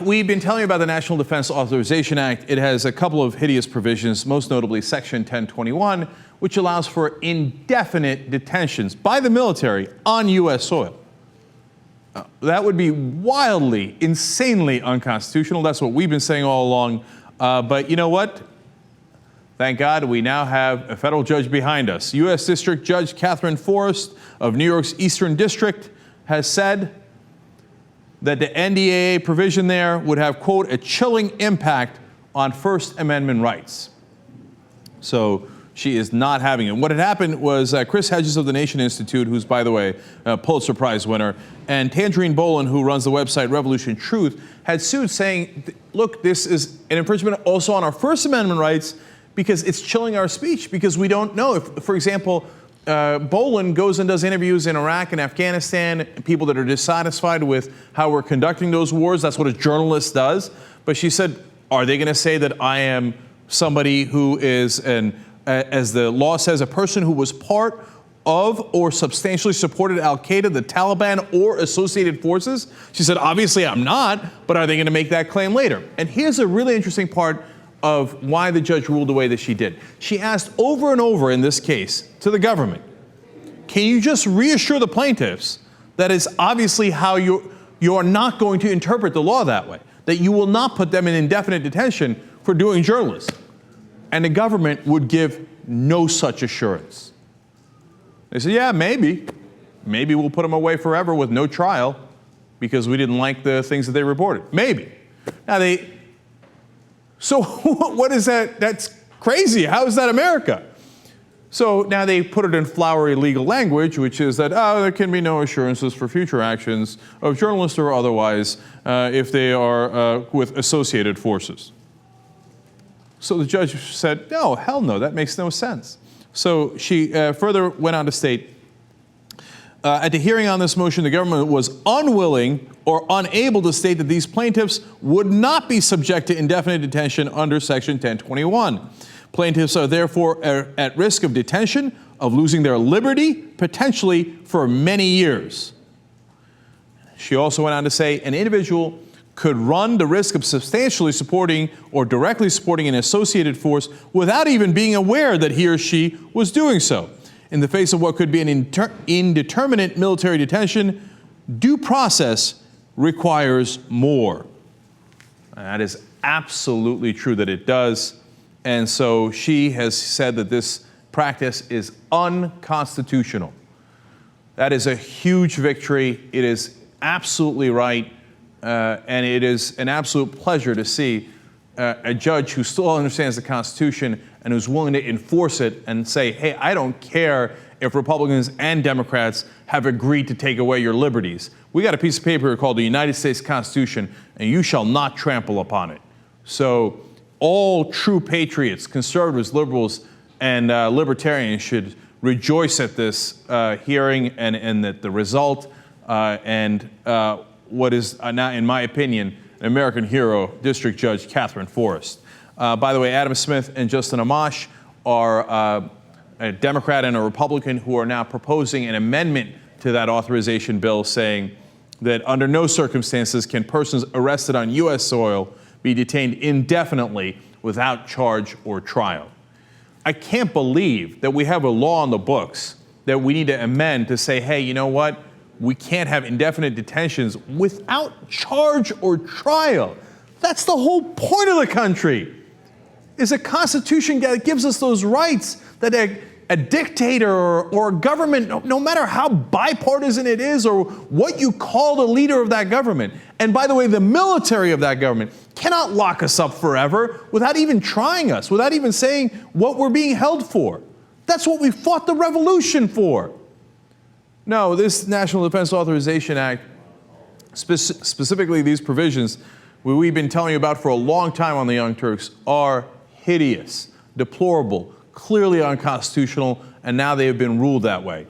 we've been telling you about the National Defense Authorization Act. It has a couple of hideous provisions, most notably Section 1021, which allows for indefinite detentions by the military on U.S. soil. That would be wildly, insanely unconstitutional. That's what we've been saying all along. But you know what? Thank God we now have a federal judge behind us. U.S. District Judge Catherine Forrest of New York's Eastern District has said that the NDAA provision there would have, quote, a chilling impact on First Amendment rights. So she is not having it. What had happened was Chris Hedges of the Nation Institute, who's, by the way, a Pulitzer Prize winner, and Tangerine Boland, who runs the website Revolution Truth, had sued saying, look, this is an infringement also on our First Amendment rights because it's chilling our speech, because we don't know if, for example, Boland goes and does interviews in Iraq and Afghanistan, people that are dissatisfied with how we're conducting those wars. That's what a journalist does. But she said, are they going to say that I am somebody who is, as the law says, a person who was part of or substantially supported al-Qaeda, the Taliban, or associated forces? She said, obviously I'm not, but are they going to make that claim later? And here's a really interesting part of why the judge ruled the way that she did. She asked over and over in this case to the government, can you just reassure the plaintiffs that is obviously how you are not going to interpret the law that way, that you will not put them in indefinite detention for doing journalism? And the government would give no such assurance. They said, yeah, maybe. Maybe we'll put them away forever with no trial because we didn't like the things that they reported. Maybe. Now so what is that? That's crazy. How is that America? So now they put it in flowery legal language, which is that, there can be no assurances for future actions of journalists or otherwise if they are with associated forces. So the judge said, no, hell no, that makes no sense. So she further went on to state, at the hearing on this motion, the government was unwilling or unable to state that these plaintiffs would not be subject to indefinite detention under Section 1021. Plaintiffs are therefore at risk of detention, of losing their liberty, potentially for many years. She also went on to say an individual could run the risk of substantially supporting or directly supporting an associated force without even being aware that he or she was doing so. In the face of what could be an indeterminate military detention, due process requires more. And that is absolutely true that it does. And so she has said that this practice is unconstitutional. That is a huge victory. It is absolutely right. And it is an absolute pleasure to see a judge who still understands the Constitution and who's willing to enforce it and say, hey, I don't care if Republicans and Democrats have agreed to take away your liberties. We got a piece of paper called the United States Constitution, and you shall not trample upon it. So all true patriots, conservatives, liberals, and libertarians should rejoice at this hearing and at the result and what is now, in my opinion, an American hero, District Judge Catherine Forrest. By the way, Adam Smith and Justin Amash are a Democrat and a Republican who are now proposing an amendment to that authorization bill saying that under no circumstances can persons arrested on U.S. soil be detained indefinitely without charge or trial. I can't believe that we have a law on the books that we need to amend to say, hey, you know what? We can't have indefinite detentions without charge or trial. That's the whole point of the country, is a constitution that gives us those rights that a dictator or a government, no matter how bipartisan it is or what you call the leader of that government, and by the way, the military of that government, cannot lock us up forever without even trying us, without even saying what we're being held for. That's what we fought the revolution for. No, this National Defense Authorization Act, specifically these provisions, we've been telling you about for a long time on the Young Turks, are hideous, deplorable, clearly unconstitutional, and now they have been ruled that way.